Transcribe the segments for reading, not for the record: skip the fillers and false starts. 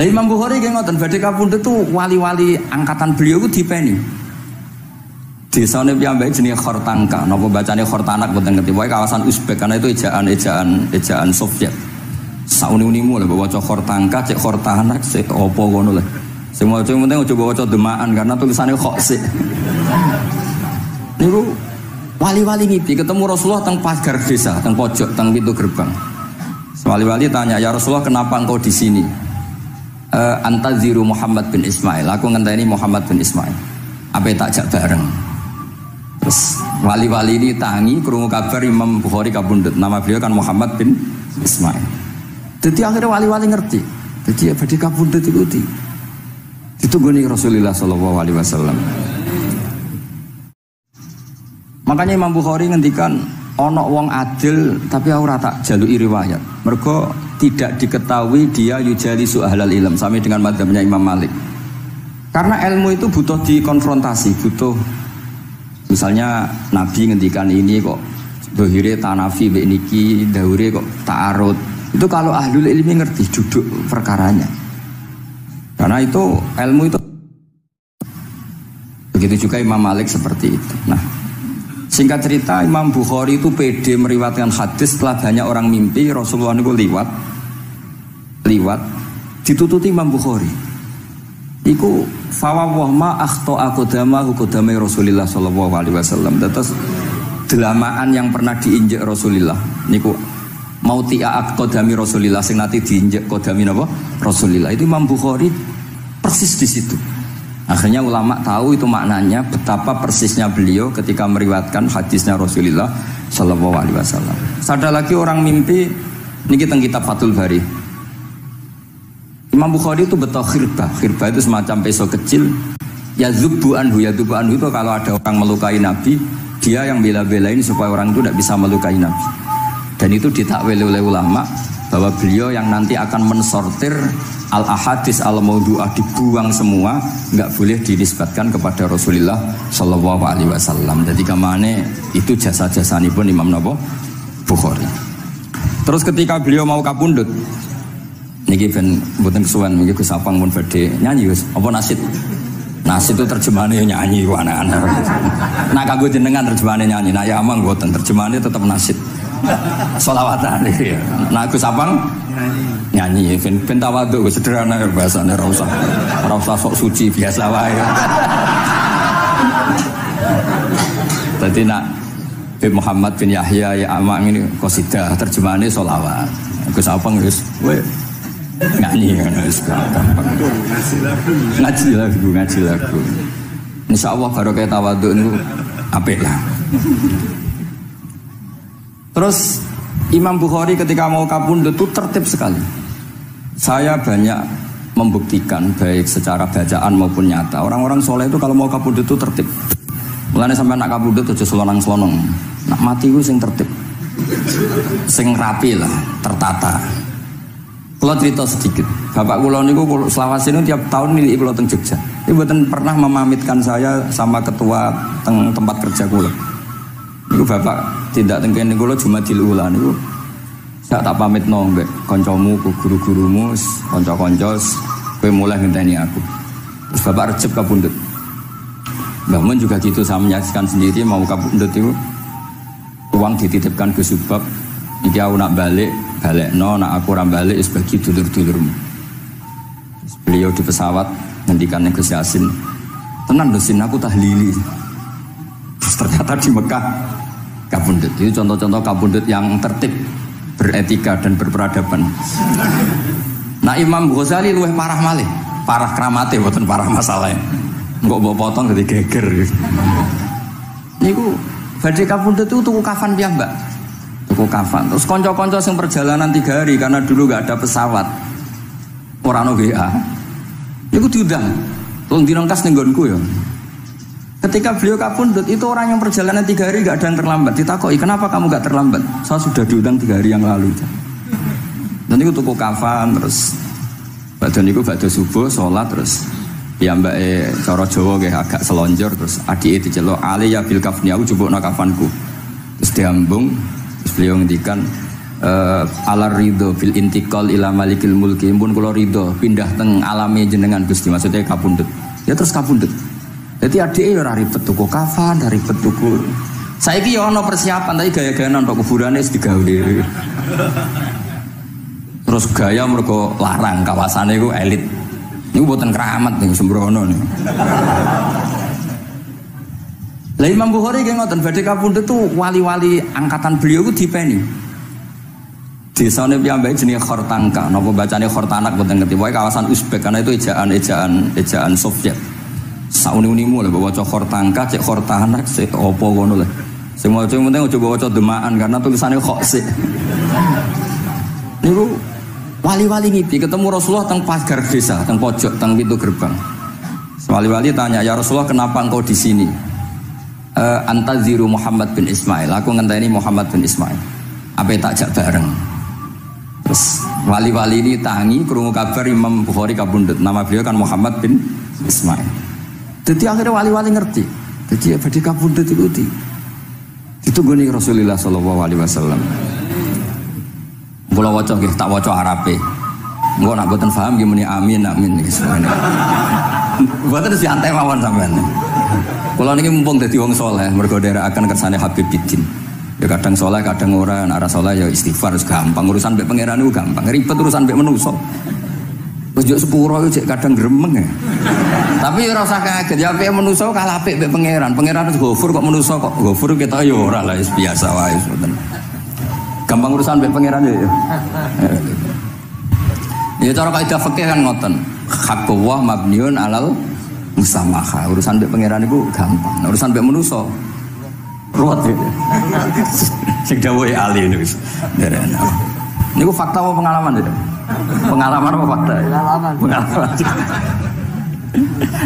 Lah Imam Bukhari ki ngoten badhe kapundhut tuh wali-wali angkatan beliau ku dipeni. Desane piyambake jenenge Khortanka, napa bacane Khortanak mboten ngerti. Pokoke kawasan Uzbek karena itu ejaan Soviet. Sauni-unimu lho waca Khortanka, cek Khortanak, cek apa ngono lho. Sing maca penting aja waca Demaan karena tulisannya kok sik. Niku wali-wali ngipi ketemu Rasulullah teng pagar desa, teng pojok, teng pintu gerbang. Wali-wali tanya, "Ya Rasulullah, kenapa engkau di sini?" Antaziru Muhammad bin Ismail. Aku ngenteni Muhammad bin Ismail. Apa tak jak bareng? Terus wali-wali ini tangi krungu kabar Imam Bukhari kapundhut. Nama beliau kan Muhammad bin Ismail. Jadi akhirnya wali-wali ngerti. Jadi ya badhe kapundhut iku ditunggoni Rasulullah sallallahu alaihi wasallam. Makanya Imam Bukhari ngendikan ana wong adil tapi ora tak jaluki riwayat. Mergo tidak diketahui dia yujalisu ahlal ilm sami dengan madzhabnya Imam Malik. Karena ilmu itu butuh dikonfrontasi, butuh misalnya Nabi ngendikan ini kok dohire tanafi mbek niki, daure kok ta'arud. Itu kalau ahlul ilmi ngerti duduk perkaranya. Karena itu ilmu itu. Begitu juga Imam Malik seperti itu. Nah, singkat cerita Imam Bukhari itu pede meriwayatkan hadis setelah banyak orang mimpi Rasulullah itu liwat ditututi Imam Bukhari. Iku fawwah ma akhta aqdamahu qadamai Rasulullah sallallahu alaihi wasallam. Terus delamaan yang pernah diinjek Rasulullah niku mautia aqdami Rasulullah sing nate diinjek qadami napa Rasulullah. Itu Imam Bukhari persis di situ. Akhirnya ulama tahu itu maknanya betapa persisnya beliau ketika meriwayatkan hadisnya Rasulullah sallallahu alaihi wasallam. Ada lagi orang mimpi niki teng kitab Fathul Bari. Imam Bukhari itu betul khirbah. Khirbah itu semacam peso kecil. Yadzubu anhu itu kalau ada orang melukai Nabi, dia yang bela-belain supaya orang itu tidak bisa melukai Nabi. Dan itu ditakwil oleh ulama bahwa beliau yang nanti akan mensortir al-ahadis al-maudu'ah, dibuang semua, nggak boleh dinisbatkan kepada Rasulullah sallallahu alaihi wasallam. Jadi kemana itu jasa-jasa pun Imam Bukhari. Terus ketika beliau mau kapundhut, niki ben mboten kesuwen niki Gus Apang mun badhe nyanyi Gus. Apa nasid? Nasid itu terjemahannya nyanyi ku anak-anak. Nah kanggo jenengan terjemahannya nyanyi. Nah ya amang mboten terjemahannya tetap nasid. Sholawatan iki. Nah Gus Apang nyanyi ben tawadhu sederhana bahasane ora usah sok suci biasa wae. Dadi nak Muhammad bin Yahya ya amang ini qasidah terjemahannya sholawat. Gus Apang wis nyanyi gampang. Ngaji lagu. Insyaallah barokah tawadhu niku apik lah. Terus Imam Bukhari ketika mau kapundhut itu tertib sekali. Saya banyak membuktikan baik secara bacaan maupun nyata. Orang-orang soleh itu kalau mau kapundhut itu tertib. Mulane sampai nak kapundhut aja selonang-selonong. Nak mati ku sing tertib. Sing rapi lah, tertata. Kalau cerita sedikit, bapak kula niku selawase niku tiap tahun nilai kula teng Jogja. Ibu mboten pernah memamitkan saya sama ketua teng tempat kerja kula. Niku bapak tidak teng kene kula Jumadil Ula niku. Saya tak pamit mbek kancamu, guru-gurumu, kanca-kanca kowe mulai ngenteni aku. Terus bapak recep kapundhut. Mbah Mun juga gitu, saya menyaksikan sendiri mau kapundhut itu uang dititipkan ke Subab. Iki aku nak balekno, nak aku ora balik wis bagi dulur-dulurmu. Beliau di pesawat ngendikan yang Gus Yasin, "Tenan lho Sin, aku tahlili." Terus ternyata di Mekah kapundhut. Itu contoh-contoh kapundhut yang tertib, beretika dan berperadaban. Nah Imam Ghazali luwih parah malih, parah kramate mboten parah masalahnya. Engko mbok potong dadi geger. Niku badhe kapundhut itu tuku kafan piyambak. Tuku kafan. Terus konco-konco yang perjalanan 3 hari karena dulu gak ada pesawat, orang WA. Itu diundang. Tolong dirongkas ning nggonku ya. Ketika beliau kapundhut itu orang yang perjalanan 3 hari gak ada yang terlambat. Ditakoki, "Kenapa kamu gak terlambat?" "Saya sudah diundang 3 hari yang lalu." Dan itu tuku kafan terus badhe niku badhe subuh salat terus ya mbake cara Jawa nggih agak selonjor terus adike diceluk, "Ali ya bil kafni, aku jupukno kafanku." Terus diambung. Terus beliau ngendikan, ala ridho fil intiqal ila malikil mulki pun kula ridho pindah teng alame jenengan Gusti maksudnya kapundhut ya terus kapundhut jadi adike ya ora ribet tuku kafan ora ribet tuku saiki ya ana persiapan tapi gaya-gayaan untuk kuburane wis digawe dhewe terus gaya mergo larang kawasane iku elit niku mboten keramat niku sembrono niku lah Imam Bukhari nggih ngoten badhe kapundhut tuh wali-wali angkatan beliau ku dipeni. Desane piyambake jenenge Khortanka, napa bacane Khortanak mboten ngerti. Pokoke kawasan Uzbek karena itu ejaan Soviet. Sauni-unimu lho waca Khortanka, cek Khortanak, cek opo ngono lho. Sing maca penting aja waca demaan karena tulisane kok sik. Niku wali-wali ngipi ketemu Rasulullah teng pagar desa, teng pojok, teng pintu gerbang. Wali-wali tanya, "Ya Rasulullah, kenapa engkau di sini?" Antaziru Muhammad bin Ismail. Aku ngenteni Muhammad bin Ismail. Apa tak jak bareng. Terus wali-wali ini tangi krungu kabar Imam Bukhari kabundut. Nama beliau kan Muhammad bin Ismail. Jadi akhirnya wali-wali ngerti. Jadi badhe kabundut itu ditunggoni Rasulullah sallallahu alaihi wasallam. Kula waca nggih tak waca Arabe. Engko nek mboten paham nggih muni amin nggih semene. Mboten diantek mawon sampean. Kalau ini mumpung jadi wong soleh, mergo akan kersane Habib Bidin. Ya kadang soleh, kadang ora. Arah soleh ya istighfar, gampang. Urusan mbek pangeran itu gampang. Ribet urusan mbek manusa. Wis yo sepuro iki kadang gremeng ya. Tapi ora usah kaget. Ya apik manusa kalah apik mbek pangeran. Pangeran wis Ghafur kok manusa kok Ghafur kita ya ora lah biasa wae ngoten. Gampang urusan mbek pangeran ya. Ya cara kaidah fikih kan ngoten. Haqqullah mabniun alal musamaha. Urusan mbek pangeran iku gampang. Nah, urusan mbek manusa ruwet ya. Sing dawuhe ahli niku wis. Niku fakta apa pengalaman ya? Pengalaman apa fakta? Pengalaman.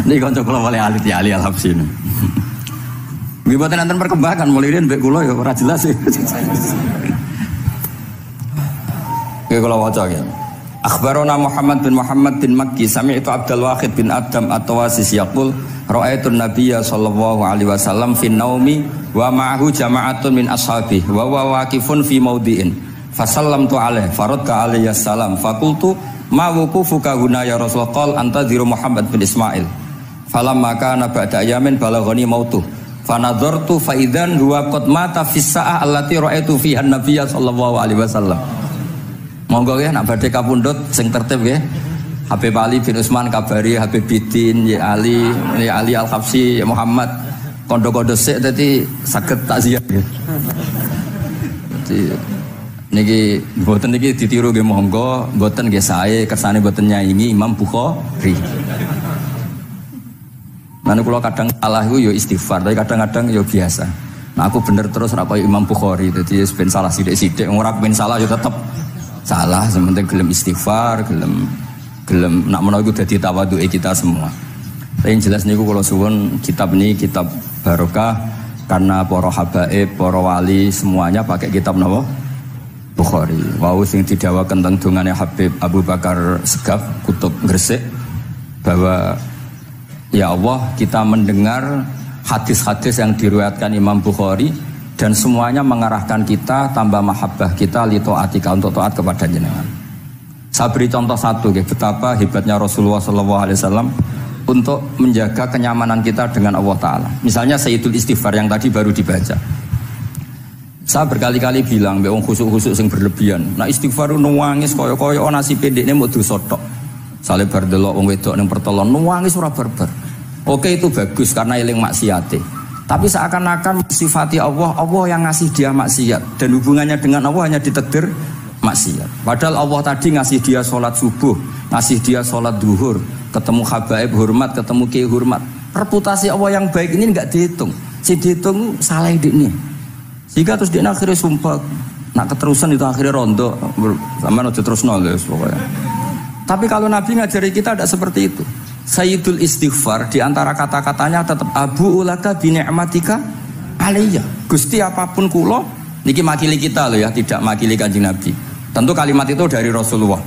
Niki kanca kula oleh ahli Al-Habsyi. Nggih boten enten perkembangan mulai riyen mbek kula ya ora jelas sih. Nggih kula waca ya. Akhbarona Muhammad bin Makki sami'tu Abdul Wahid bin Adam at-Tawasis yaqul ra'aitun nabiyya sallallahu alaihi wasallam fi naumi wa ma'ahu jama'atun min ashabi wa huwa waqifun fi mawdi'in fasallamtu alaihi faradda alayhi assalam faqultu ma wuqufuka huna ya Rasulullah qala antaziru Muhammad bin Ismail falamma kana ba'da ayamin balaghani mautu fanadhartu fa idzan huwa qad mata fi sa'ah allati ra'aitu fiha an-nabiyya sallallahu alaihi wasallam. Monggo ya nak badhe kapundhut sing tertib nggih. Habib Ali bin Utsman kabari Habib Bidin ya Ali Al-Habsyi ya Muhammad kondo-kondo sik dadi saged takziah nggih. Dadi niki mboten niki ditiru nggih monggo, mboten nggih sae kersane mboten nyaingi Imam Bukhari. Lan kula kadang salah iku ya istighfar, tapi kadang-kadang ya biasa. Nah aku bener terus ora kaya Imam Bukhari, dadi ben salah sithik-sithik, ora ben salah ya tetep salah, sementing gelem istighfar, gelem nak menawa iku dadi tawadhuke kita semua. Tapi yang jelas niku kula suwun kitab ini kitab barokah karena para habaib, para wali semuanya pakai kitab napa? Bukhari. Wau sing didhawaken teng dongane Habib Abu Bakar Segaf Kutub Gresik bahwa ya Allah kita mendengar hadis-hadis yang diriwayatkan Imam Bukhari dan semuanya mengarahkan kita tambah mahabbah kita li taatika untuk taat kepada jenengan. Saya beri contoh satu betapa hebatnya Rasulullah SAW untuk menjaga kenyamanan kita dengan Allah Ta'ala. Misalnya Sayyidul Istighfar yang tadi baru dibaca. Saya berkali-kali bilang wong khusuk-khusuk sing berlebihan. Nah istighfar nuwangis koyo-koyo nasi pendekne mau dosa tok. Sale bar delok wong wedok ning pertolon nuwangis ora barbar. Oke itu bagus karena eling maksiate. Tapi seakan-akan sifati Allah yang ngasih dia maksiat dan hubungannya dengan Allah hanya ditakdir maksiat. Padahal Allah tadi ngasih dia sholat subuh, ngasih dia sholat duhur, ketemu habaib hormat, ketemu kiai hormat. Reputasi Allah yang baik ini nggak dihitung. Si dihitung salah ini. Jika terus dia akhirnya sumpah, nak keterusan itu akhirnya rondo, sama nanti terus nol pokoknya. Tapi kalau Nabi ngajari kita tidak seperti itu. Sayyidul Istighfar di antara kata-katanya tetap Abu ulaka bi ni'matika alayya. Gusti apapun kula niki makili kita loh ya, tidak makili Kanjeng Nabi. Tentu kalimat itu dari Rasulullah.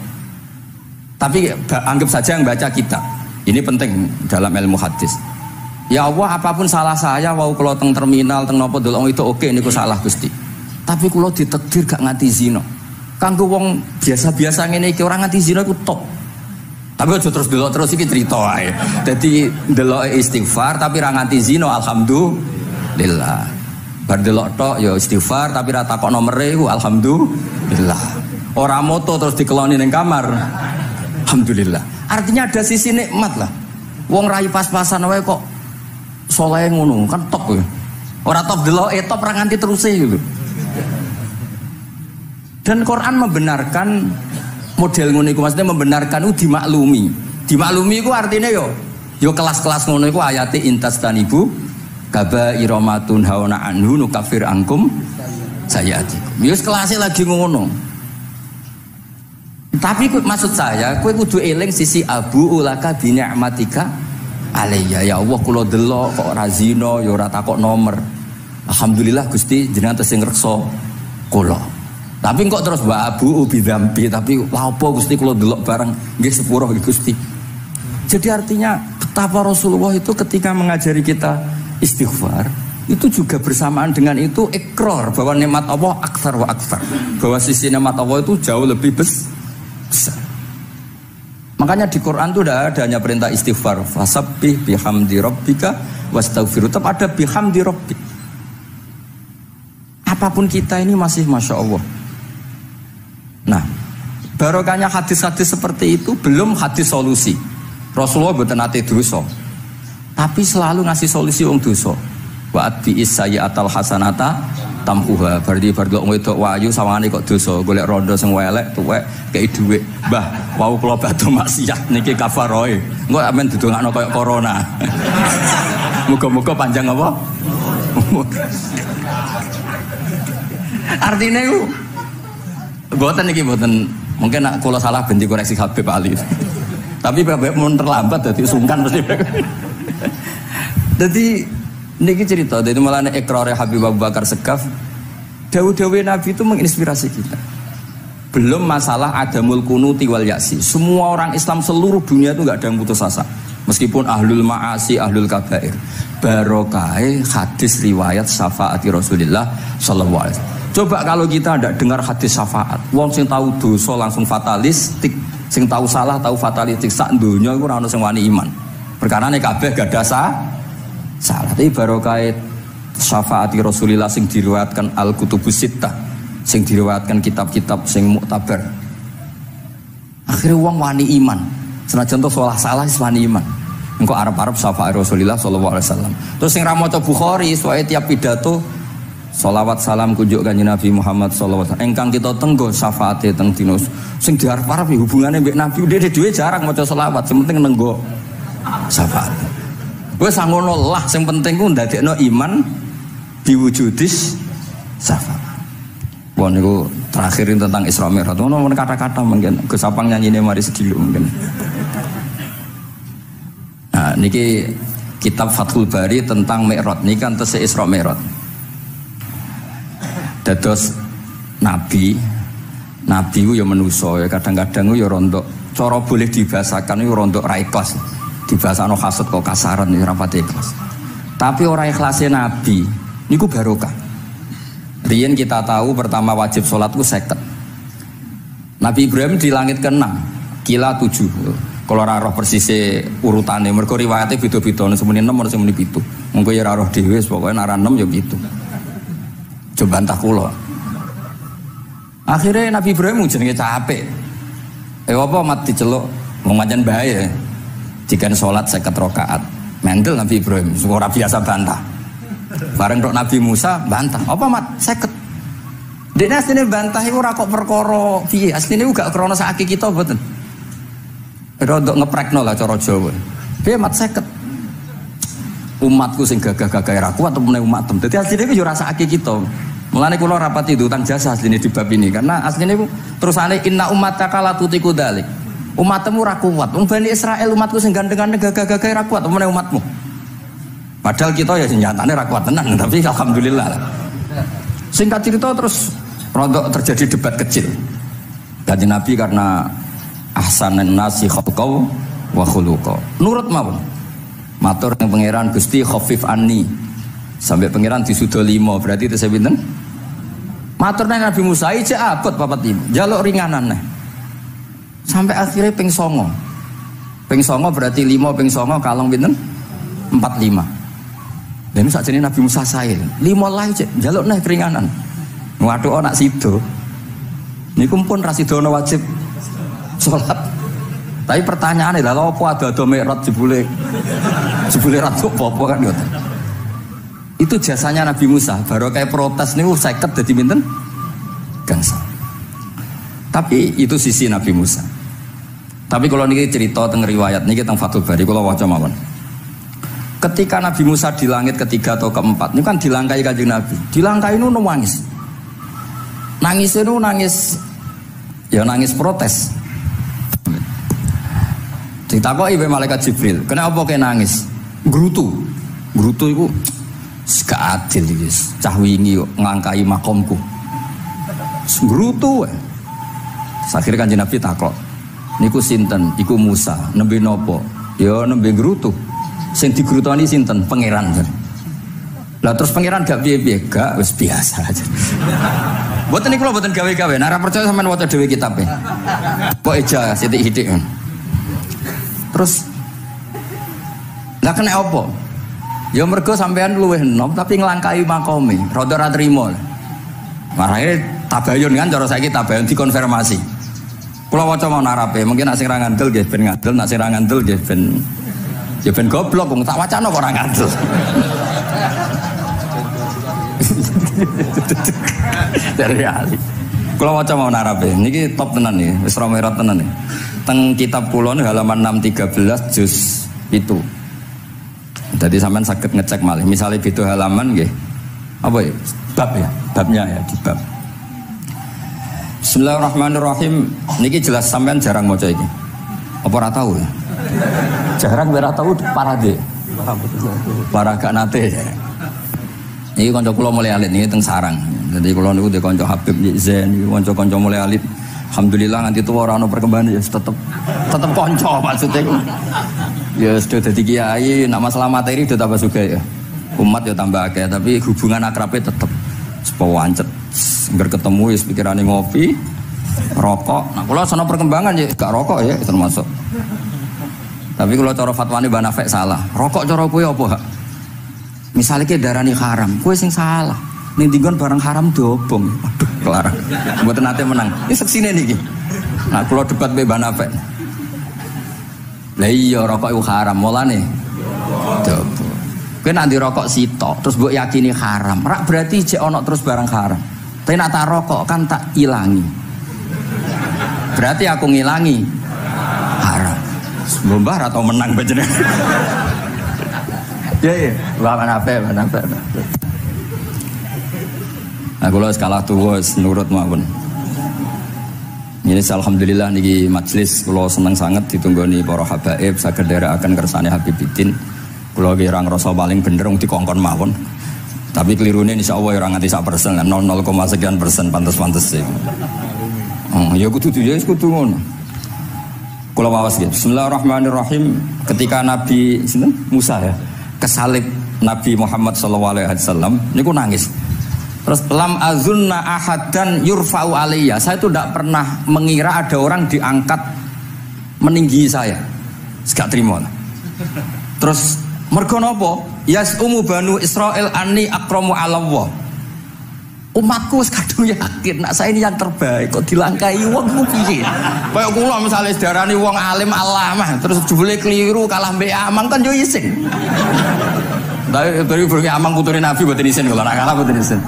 Tapi anggap saja yang baca kita. Ini penting dalam ilmu hadis. Ya Allah apapun salah saya wau kula teng terminal teng napa delok itu oke niku salah Gusti. Tapi kula ditakdir gak nganti zina. Kanggo wong biasa-biasa ngene iki ora nganti zina iku top. Tapi aja terus delok terus iki cerita ae. Dadi delok istighfar tapi ra nganti zina alhamdulillah. Bar delok tok ya istighfar tapi ra takok nomere iku alhamdulillah. Ora moto terus dikeloni ning kamar. Alhamdulillah. Artinya ada sisi nikmat lah. Wong rai pas-pasan wae kok saleh ngono kan top ya. Ora top delok top ra nganti teruse gitu. Dan Quran membenarkan model ngono iku, maksudnya membenarkan itu dimaklumi. Dimaklumi iku artinya yo kelas-kelas ngono iku ayate intastanibu kaba'ira ma tunhauna anhu nukaffir ankum sayyi'atikum. Yo kelasé lagi ngono. Tapi maksud saya kowe kudu eling sisi abu ulaka bi ni'matika alayya. Ya Allah kula delok kok ora zina ya ora takok nomor. Alhamdulillah Gusti jenengan tesih ngreksa kula. Tapi kok terus wa abu bi dzambi, tapi lha apa Gusti kula delok bareng nggih sepuro Gusti. Jadi artinya betapa Rasulullah itu ketika mengajari kita istighfar itu juga bersamaan dengan itu ikrar bahwa nikmat Allah aktsar wa aktsar. Bahwa sisi nikmat Allah itu jauh lebih besar. Makanya di Quran itu tidak ada hanya perintah istighfar. Fasabbih bihamdi rabbika wastaghfir. Tetap ada bihamdi rabbik. Apapun kita ini masih masya Allah. Nah, barokahnya hadis-hadis seperti itu belum hadis solusi. Rasulullah mboten nate dosa, tapi selalu ngasih solusi wong dosa. Wa atbi'is sayyi'atal hasanata tamhuha. Berarti bar delok wedok wayu sawangane kok dosa, golek rondo sing welek tuwek kei dhuwit. Mbah, wau kula badhe maksiat niki kafaroe. Engko amen didongakno koyo corona. Muga-muga panjang apa? Artinya itu mboten iki mboten mungkin nak kula salah ben dikoreksi Habib Ali. Tapi Habib mun terlambat dadi sungkan mesti. Dadi niki cerita dadi mulane ikrare Habib Abu Bakar Segaf dawuh-dawuh Nabi itu menginspirasi kita. Belum masalah adamul kunuti wal ya'si. Semua orang Islam seluruh dunia itu enggak ada yang putus asa. Meskipun ahlul ma'asi, ahlul kabair. Barokai hadis riwayat syafaati Rasulullah sallallahu alaihi wasallam. Coba kalau kita tidak dengar hadis syafaat, wong sing tahu dosa langsung fatalistik, sing tahu salah tahu fatalistik sak donya iku ora ono sing wani iman. Perkarane kabeh gak ada salah. Tapi barokah syafaati Rasulullah sing diriwayatkan Al-Kutubus Sittah, sing diriwayatkan kitab-kitab sing muktabar. Akhirnya wong wani iman. Senajan to salah wis wani iman. Engko arep-arep syafaat Rasulullah sallallahu alaihi wasallam. Terus sing ra maca Bukhari, soalnya tiap pidato sholawat salam kunjuk kanjeng Nabi Muhammad sallallahu alaihi wasallam. Engkang kita tenggo syafaate teng dina sing diarep-arep hubungane mbek Nabi dhewe jarang maca sholawat, sing penting nenggo syafaat. Wis ngono lah, sing penting ku ndadekno iman diwujudis syafaat. Wah niku terakhirin tentang Isra Mi'raj. Ono kata-kata mungkin Gus Sapang nyanyine mari sedilo mungkin. Nah niki kitab Fathul Bari tentang Mi'raj niki kan tesih Isra Mi'raj. Dados nabi ku ya manusa ya kadang-kadang ya rontok cara boleh dibahasakan ya rontok ra ikhlas. Dibahasano hasud kok kasaran ya rapati ikhlas. Tapi ora ikhlase nabi niku barokah. Riyen kita tahu pertama wajib sholat ku 50. Nabi Ibrahim di langit ke-6, kila 7. Kalau ora roh persise urutane mergo riwayate beda-beda semene 6 ora semene 7. Mengko ya ora roh dhewe pokoke nek ora 6 ya 7. Coba entah kula. Akhirnya Nabi Ibrahim jenenge capek. Apa mat diceluk wong pancen bae. Dikan salat 50 rakaat. Mendel Nabi Ibrahim, ora biasa bantah. Bareng tok Nabi Musa bantah. Apa mat 50. Dene asline bantah iku ora kok perkara piye. Asline iku gak krana sak kita mboten. Rodok ngeprekno lah cara Jawa. Piye mat 50. Umatku sing gagah-gagah ra kuat temene umatem. Dadi asline iku yo ora sak kita. Mulane kula rapati utang jasa asline di bab ini karena asline iku terusane inna ummataka la tutiku dzalik. Umatmu ora kuat. Wong Bani Israil umatku sing gandeng-gandeng gagah-gagah ra kuat temene umatmu. Padahal kita ya senjatane ra kuat tenan, tapi alhamdulillah. Singkat cerita terus rodok terjadi debat kecil. Kanjeng Nabi karena ahsanan nasi khalqau wa khuluqa. Nurut mawon. Matur ning pangeran Gusti khafif anni. Sampai pangeran disudo 5, berarti itu saya pinten? Matur nang Nabi Musa iki abot papat iki. Njaluk ringanan neh. Sampai akhirnya ping 9. Ping 9 berarti 5 ping 9 kalong pinten? 45. Lha ini sakjane Nabi Musa sae. 5 lae cek njaluk neh keringanan. Waduh anak sido. Niku pun ra sidono wajib salat. Tapi pertanyaane lha apa ada mikrot jebule ratu apa kan ngoten. Itu jasanya Nabi Musa, baru kayak protes niku 50 dadi pinten? Gangsal. Tapi itu sisi Nabi Musa. Tapi kalau niki cerita teng riwayat niki teng Fathul Bari kula waca mawon. Ketika Nabi Musa di langit ketiga atau keempat, ini kan dilangkai Kanjeng Nabi. Dilangkai itu nangis. Nangis itu nangis protes. Ditakoki wae malaikat Jibril, "Kenapa kowe nangis?" Grutu itu gak adil iki. Cah wingi kok ngangkai makomku. Grutu wae. Akhire Kanjeng Nabi takok, "Niku sinten?" "Iku Musa." "Nembe napa?" "Ya nembe grutu." Sing digrutoni sinten? Pangeran. Lah terus pangeran gak piye-piye, gak wis biasa aja. Mboten niku lho mboten gawe-gawe. Nek ora percaya sampean waca dhewe kitabe. Kok eja sithik-sithik. Terus lah kena apa? Ya mergo sampean luwih enom tapi nglangkai makome, rada ora trimo. Marane tabayun kan cara saiki tabayun dikonfirmasi. Kula waca mau narape, mungkin nek sing ra ngandel nggih ben ngandel, nek sing ra ngandel nggih ben ya ben goblok wong tak wacana kok ora ngandel. Dari ali. Kula waca mau narape, niki top tenan nih, wis romerat tenan nih. Teng kitab kula halaman 613 juz itu. Jadi sampean saged ngecek malih. Misalnya itu halaman nggih. Apa ya? Bab ya, babnya ya di bab. Bismillahirrahmanirrahim. Niki jelas sampean jarang maca iki. Apa ora tahu ya? Jarang ora tahu parade. Para gak nate. Niki kanca kula mulai alit niki teng sarang. Jadi kula niku de kanca Habib Zain, niku kanca mulai alit. Alhamdulillah nganti tuwa ora ono perkembangan ya tetep kanca maksudnya. Ya sudah dadi kiai, nak masalah materi udah tambah juga ya. Umat ya tambah akeh, tapi hubungan akrabnya tetep sepawancet. Ngger ketemu wis pikirane ngopi, rokok. Nah, kula sono perkembangan ya gak rokok ya termasuk. Tapi kalau cara fatwane Mbah Nafek salah. Rokok cara kowe apa, Hak? Misalnya ke darani haram, kowe sing salah. Ning dinggon barang haram dobong. Aduh, kelar. Mboten nate menang. Ini seksine niki. Nah, kula debat Mbah Nafek. Lah iya rokok itu haram, mulane dobong. Kowe nek rokok sitok terus mbok yakini haram, rak berarti jek ana terus barang haram. Tapi nek tak rokok kan tak ilangi. Berarti aku ngilangi haram. Mbah atau menang panjenengan. Ya, mana apa. Nah, kalau skala tuwa nurut mawon. Ini alhamdulillah niki majelis kula seneng sangat ditunggoni para habaib saged nderekaken kersane Habibiddin. Kula ki ora ngrasa paling bener wong dikongkon mawon. Tapi kelirune insyaallah ora nganti 1%, 0,0 sekian persen pantes-pantes. Ya kudu ngono. Kula waos nggih. Bismillahirrahmanirrahim. Ketika Nabi sinten? Musa ya, kesalib Nabi Muhammad sallallahu alaihi wasallam niku nangis. Terus lam azunna ahadan yurfa'u alayya. Saya itu tidak pernah mengira ada orang diangkat meninggi saya. Gak terima. Terus mergo napa? Yasumu banu Israil anni akramu 'ala Allah. Umatku wis kadung yakin nek saya ini yang terbaik kok dilangkai wong ku piye. Kayak kula misale sedarani wong alim alamah terus jebule keliru kalah mbek amang kan yo isin. Dari berke amang putune Nabi mboten isin kula nek kalah mboten isin.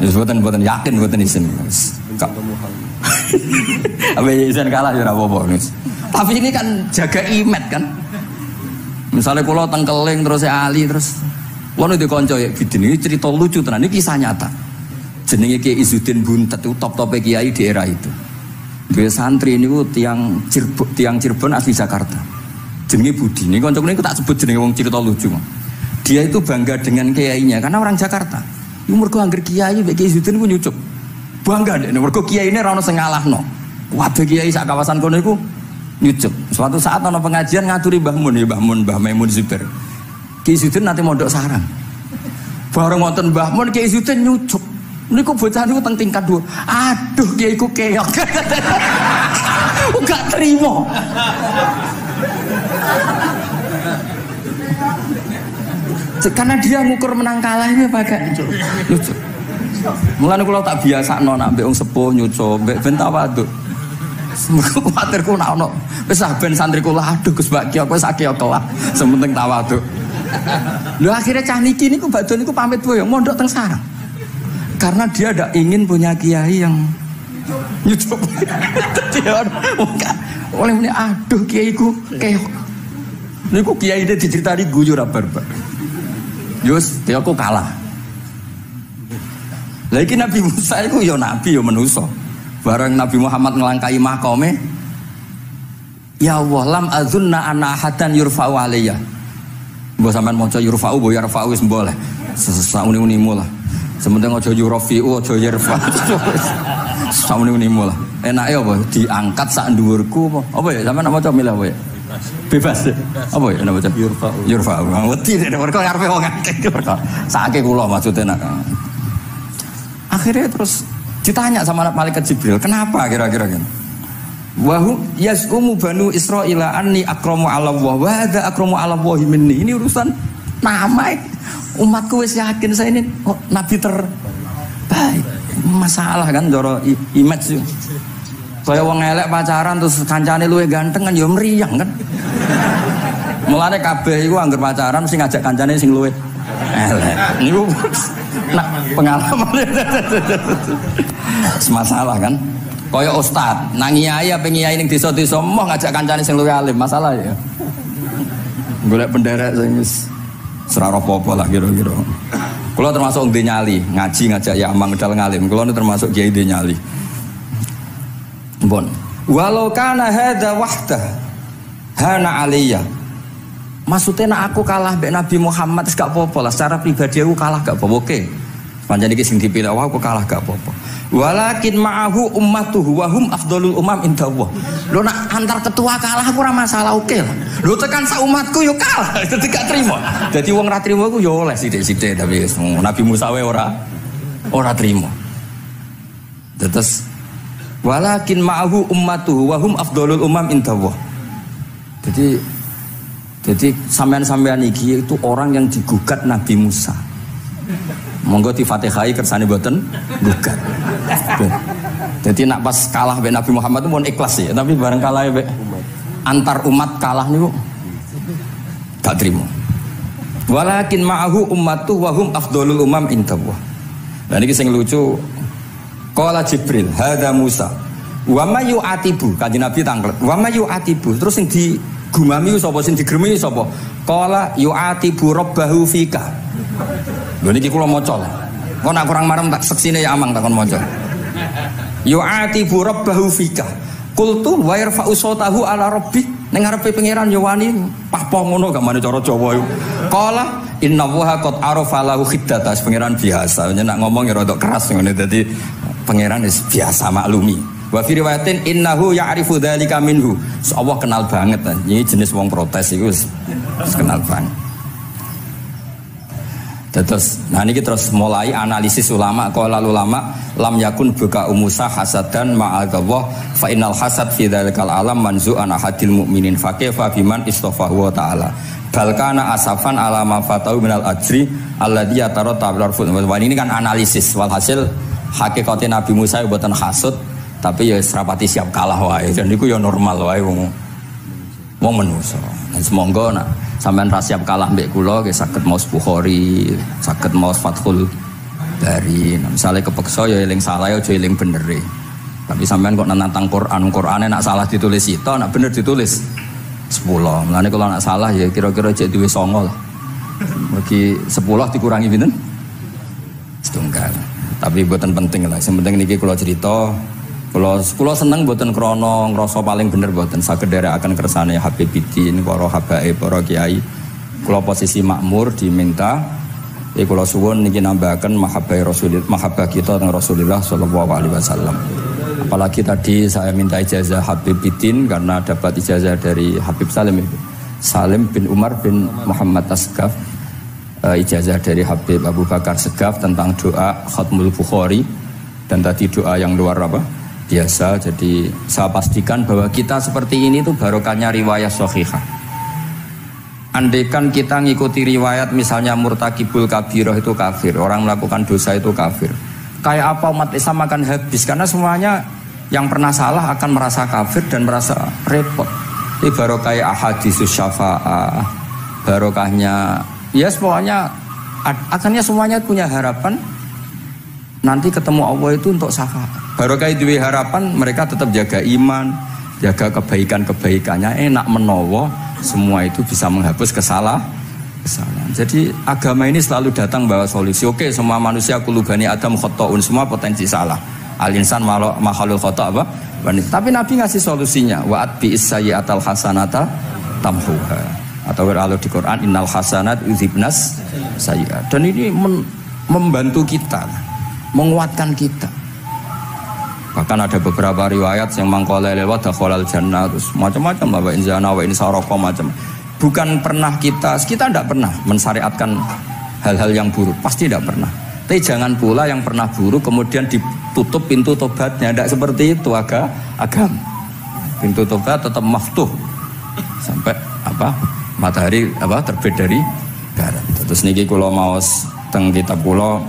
Ya mboten yakin mboten isin. Apa isin kalah ya ora apa-apa. Tapi ini kan jaga imet kan. Misalnya kula tengkeling terus Ali terus wono di konco ya Bidin, ini cerita lucu tenan, ini kisah nyata. Jenenge Kiai Izzuddin Buntet itu top-top kiai di era itu. Dia santri ini tiang Cirebon asli Jakarta. Jenenge Budi, ini konco ini tak sebut jenenge wong cerita lucu. Dia itu bangga dengan kiainya karena orang Jakarta. Ini mergo angger kiai Kiai Izzuddin ku nyucuk. Bangga deh, mergo kiai ini ra ono sing ngalahno. Waduh kiai sak kawasan kono iku nyucuk. Suatu saat ana pengajian ngaturi Mbah Maimun Zubair. Kiai Izzuddin nanti mondok sarang. Bareng wonten Mbah Mun Kiai Izzuddin nyucuk. Niku bocah niku teng tingkat 2. Aduh kiai ku keok. Enggak terima. Karena dia ngukur menang kalah ini pakai lucu. Mulane kula tak biasakno nak mbek wong sepuh nyuco, mbek ben tawadhu. Mergo kuwatirku nak ono wis ben santriku lah aduh Gus Mbak Ki wis akeh kelah, sementing tawadhu. Lho akhirnya cah niki niku badhe niku pamit boyong mondok teng sarang. Karena dia tidak ingin punya kiai yang nyucup. Oleh ini aduh kiaiku keok. Niku kiai dia diceritani guyu ra barbar. Yus, dia aku kalah. Lagi Nabi Musa itu ya Nabi ya manusia. Bareng Nabi Muhammad ngelangkai makome, ya Allah lam azunna anna hadan yurfa'u alaiya. Mbok sampean maca yurfa'u bo yarfa'u wis boleh. Sauni-unimu lah. Sementing aja yurafi'u aja yarfa'. Sauni-unimu lah. Enake apa diangkat sak dhuwurku apa? Apa ya sampean maca milih apa ya? Bebas. Apa ya nama baca? Yurfa'u. Yurfa'u. Wedi nek mergo ngarepe wong akeh mergo. Sakake kula maksudnya nak. Akhirnya terus ditanya sama malaikat Jibril, kenapa kira-kira kan? Wa yaz'umu banu Israila anni akramu 'ala Allah wa hadza akramu 'ala Allah minni. Ini urusan nama umatku wis yakin saya ini nabi terbaik. Masalah kan cara image. Kaya wong elek pacaran terus kancane luwih ganteng kan ya mriyang kan. Mulane kabeh iku anggere pacaran mesti ngajak kancane sing luwih elek. Niku nak pengalaman. Masalah kan. Kaya ustaz, nang kiai apa kiai ning desa-desa moh ngajak kancane sing luwih alim, masalah ya. Golek penderek sing wis ora apa-apa lah kira-kira. Kula termasuk ndek nyali, ngaji ngajak ya amang medal ngalim. Kula termasuk kiai ndek nyali. Bon, walau kana hadza wahdah hana aliyah. Maksudnya nak aku kalah mbek Nabi Muhammad wis gak apa-apa lah, secara pribadi aku kalah gak apa-apa. Oke. Pancen iki sing dipilih aku kalah gak apa-apa. Walakin ma'ahu ummatuhu wa hum afdhalul umam indallah. Lho nak antar ketua kalah aku ora masalah oke lah. Lho tekan sak umatku yo kalah, dadi gak trimo. Dadi wong ra trimo iku yo oleh sithik-sithik tapi Nabi Musa wae ora trimo. Terus walakin ma'ahu ummatuhu wa hum afdhalul umam indallah. Jadi sampean-sampean iki itu orang yang digugat Nabi Musa. Monggo di Fatihai kersane mboten gugat. Jadi nak pas kalah mbek Nabi Muhammad itu pun ikhlas ya, tapi bareng kalah mbek antar umat kalah niku gak trimo. Walakin ma'ahu ummatuhu wa hum afdhalul umam indallah. Lah niki sing lucu. Qala Jibril, hadza Musa. Wa may yu'atibu, kanjeng Nabi tanglet. Wa may yu'atibu, terus sing digumami sapa sing digremi sapa? Qala yu'atibu rabbahu fika. Lho niki kula maca. Kok nak kurang marem tak seksine ya amang takon maca. Yu'atibu rabbahu fika. Qultu wa yarfa'u sautahu ala rabbi. Ning ngarepe pangeran ya wani pahpo ngono gak mane cara Jawa iku. Qala inna waha qad arafa lahu khiddatas, pangeran biasa. Nek ngomong ya rada keras ngene dadi pangeran is biasa maklumi. Wa fi riwayatin innahu ya'rifu dzalika minhu. Allah kenal banget. Ini jenis wong protes iku kenal banget. Terus, nah ini terus mulai analisis ulama. Qala ulama lam yakun buka Musa hasadan ma'adzallah fa innal hasad fi dzalikal alam manzu'an ahadil mu'minin fa kaifa biman istafahu wa ta'ala bal kana asafan ala ma fatahu minal ajri alladhi yatarata bil arfud. Ini kan analisis walhasil hakikate Nabi Musa mboten hasud tapi ya serapati siap kalah wae. Dan niku ya normal wae wong manusa. Semoga nak sampean ra siap kalah mbek kula nggih saged maos Bukhari, saged maos Fathul Bari. Nah, misalnya kepeksa ya eling salah aja eling bener e. Tapi sampean kok nantang Qur'ane nak salah ditulis itu, nak bener ditulis 10. Mulane kalau nak salah ya kira-kira cek duwe 9 lah. Bagi 10 dikurangi pinten? Setunggal. Tapi mboten penting lah. Sing penting niki kula cerita. Kula seneng mboten krana ngrasa paling bener mboten saged nderekaken kersane Habibiddin para habaib para kiai. Kula posisi makmur diminta kula suwun niki nambahaken mahabbah kita teng Rasulullah sallallahu alaihi wasallam. Apalagi tadi saya minta ijazah Habibiddin karena dapat ijazah dari Habib Salim bin Umar bin Muhammad Asgaf. ijazah dari Habib Abu Bakar Segaf tentang doa Khatmul Bukhari, dan tadi doa yang luar biasa. Jadi saya pastikan bahwa kita seperti ini tuh barokahnya riwayat sahihah. Andaikan kita ngikuti riwayat misalnya murtakibul kabirah itu kafir, orang melakukan dosa itu kafir, kayak apa umat Islam akan habis, karena semuanya yang pernah salah akan merasa kafir dan merasa repot. Ini barokahnya ahaditsus syafa'ah, barokahnya yes, pokoknya akhirnya semuanya punya harapan nanti ketemu Allah itu untuk syafaat. Barokah itu harapan, mereka tetap jaga iman, jaga kebaikan-kebaikannya, enak menowo, semua itu bisa menghapus kesalahan. Jadi agama ini selalu datang bawa solusi. Oke, semua manusia kulubani Adam khotoun, semua potensi salah. Al-insan makhluk khoto apa? Tapi Nabi ngasih solusinya. Wa'at bi'is sayyi'atal hasanata tamhuha. Atau kalau di Quran innal hasanat yudhibnas sayyi'at. Dan ini membantu kita, menguatkan kita. Bahkan ada beberapa riwayat yang mangqala lewat dakhalal jannah, terus macam-macam lah, wa in zana wa in sarqa, macam. Bukan pernah kita tidak pernah mensyariatkan hal-hal yang buruk, pasti tidak pernah. Tapi jangan pula yang pernah buruk kemudian ditutup pintu tobatnya, tidak seperti itu agama. Pintu tobat tetap maftuh sampai matahari terbit dari barat. Terus niki kula maos teng kitab kula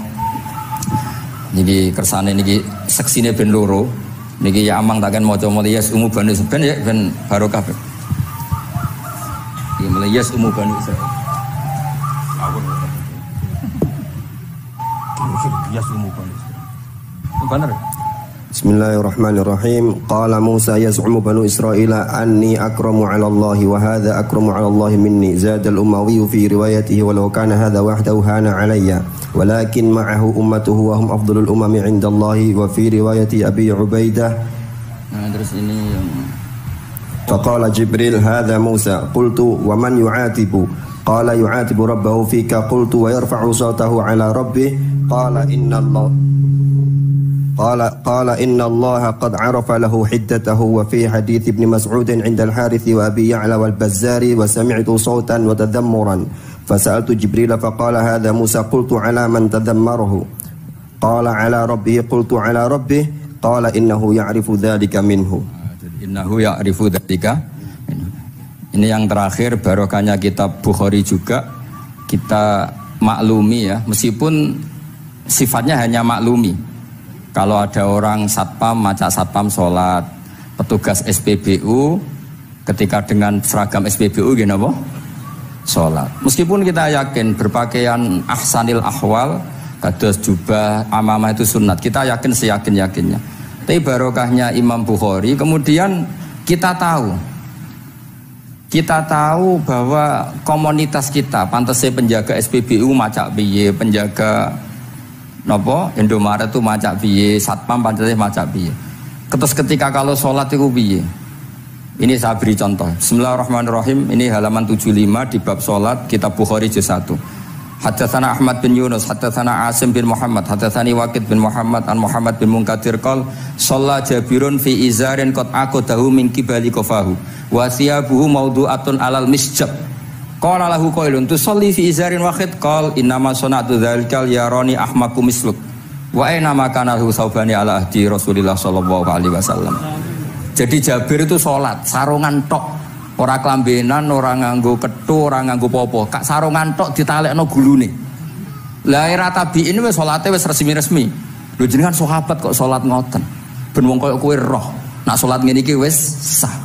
niki kersane niki seksine ben loro niki ya amang takkan maca muliyas umu bani ben ya ben barokah. Iki muliyas umu bani Israil. Muliyas umu bani Israil. Benar. Bismillahirrahmanirrahim. Qala Musa yaz'umu banu Israila anni akramu 'ala Allah wa hadha akramu 'ala Allah minni. Zada al-Umawi fi riwayatihi walau kana hadha wahdahu hana 'alayya walakin ma'ahu ummatuhu wa hum afdalul umami 'inda Allah wa fi riwayati Abi Ubaidah. Nah, terus ini yang faqala Jibril hadha Musa qultu wa man yu'atibu qala yu'atibu rabbahu fika qultu wa yarfa'u sawtahu 'ala rabbih qala inna Allah قال إن الله قد عرف له حدته وفي حديث ابن مسعود عند الحارث وأبي يعلى والبزار وسمعت صوتا وتذمرا فسألت جبريل فقال هذا موسى قلت على من تذمره قال على ربه قلت على ربه قال إنه يعرف ذلك منه. Ini yang terakhir barokahnya kitab Bukhari juga kita maklumi ya, meskipun sifatnya hanya maklumi. Kalau ada orang satpam, maca satpam sholat, petugas SPBU ketika dengan seragam SPBU gini apa? Sholat. Meskipun kita yakin berpakaian ahsanil ahwal, kados jubah, amamah itu sunat, kita yakin seyakin-yakinnya. Tapi barokahnya Imam Bukhari, kemudian kita tahu bahwa komunitas kita, pantasnya penjaga SPBU macak piye, penjaga nopo Indomaret itu macak piye, satpam pantasnya macak piye. Terus ketika kalau sholat itu piye? Ini saya beri contoh. Bismillahirrahmanirrahim. Ini halaman 75 di bab sholat kitab Bukhari juz 1. Haddatsana Ahmad bin Yunus, haddatsana Asim bin Muhammad, haddatsani Waqid bin Muhammad an Muhammad bin Munkadir qol shalla Jabirun fi izarin qad aqadahu min qibali qafahu wa thiyabuhu mawdu'atun alal misjab. Qala lahu qailun tusalli fi izarin wahid qal innama sana'tu dzalikal yarani ahmaku misluk wa aina ma kana lahu saubani ala ahdi Rasulillah sallallahu alaihi wasallam. Jadi Jabir itu salat sarungan tok, ora klambenan, ora nganggo kethu, ora nganggo popo, kak sarungan tok ditalekno gulune. Lah era tabi'in wis salate wis resmi-resmi. Lho jenengan sahabat kok salat ngoten. Ben wong koyo kowe roh, nak salat ngene iki wis sah.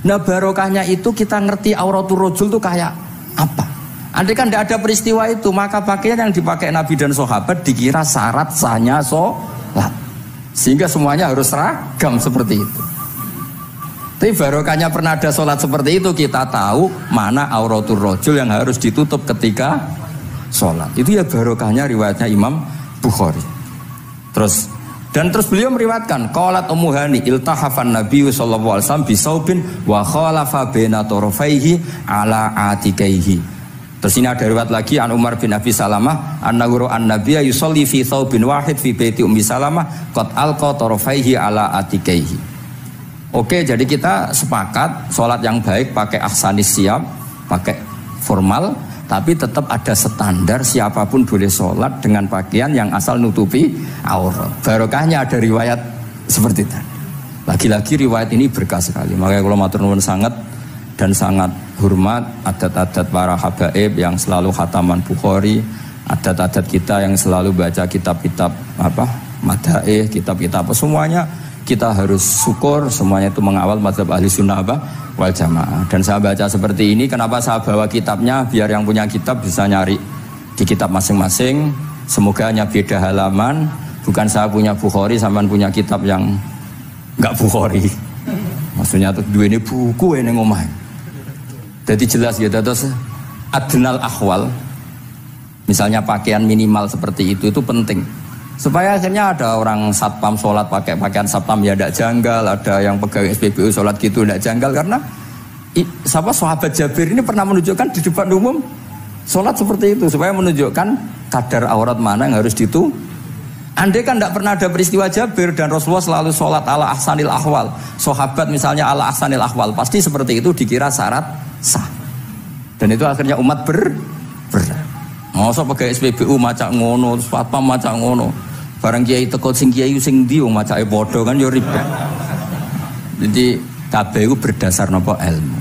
Nah barokahnya itu kita ngerti auratul rajul itu kayak apa? Andai kan tidak ada peristiwa itu, maka pakaian yang dipakai Nabi dan sahabat dikira syarat sahnya sholat, sehingga semuanya harus seragam seperti itu. Tapi barokahnya pernah ada sholat seperti itu, kita tahu mana auratul rajul yang harus ditutup ketika sholat. Itu ya barokahnya riwayatnya Imam Bukhari. Terus beliau meriwayatkan qalat Ummu Hani iltahafan Nabi sallallahu alaihi wasallam bisaubin wa khalafa baina tarafaihi ala atikaihi. Terus ini ada riwayat lagi an Umar bin Abi Salamah annahu an-nabiyya yusalli fi saubin wahid fi baiti Ummi Salamah qad alqa tarafaihi ala atikaihi. Oke, jadi kita sepakat sholat yang baik pakai ahsanis siap, pakai formal, Tapi tetap ada standar siapapun boleh sholat dengan pakaian yang asal nutupi aurat. Barokahnya ada riwayat seperti itu. Lagi-lagi riwayat ini berkah sekali. Makanya kalau matur nuwun sangat dan sangat hormat adat-adat para habaib yang selalu khataman Bukhari, adat-adat kita yang selalu baca kitab-kitab madaih, kitab-kitab semuanya kita harus syukur, semuanya itu mengawal mazhab ahli sunnah wal jamaah. Dan saya baca seperti ini, kenapa saya bawa kitabnya, biar yang punya kitab bisa nyari di kitab masing-masing. Semoga hanya beda halaman, bukan saya punya Bukhari sampean punya kitab yang enggak Bukhari. Maksudnya tuh dua ini buku ini ngomong. Jadi jelas gitu. Terus adnal akhwal, misalnya pakaian minimal seperti itu penting. Supaya akhirnya ada orang satpam sholat pakai pakaian satpam ya tidak janggal, ada yang pegawai SPBU sholat gitu tidak janggal, karena sahabat Jabir ini pernah menunjukkan di depan umum sholat seperti itu supaya menunjukkan kadar aurat mana yang harus Andai kan tidak pernah ada peristiwa Jabir dan Rasulullah selalu sholat ala ahsanil ahwal, sahabat misalnya ala ahsanil ahwal, pasti seperti itu dikira syarat sah. Dan itu akhirnya umat masa pegawai SPBU macak ngono, satpam macak ngono. Barang kiai teko sing kiai sing ndi wong macake padha kan ya ribet. Jadi kabeh iku berdasar napa ilmu.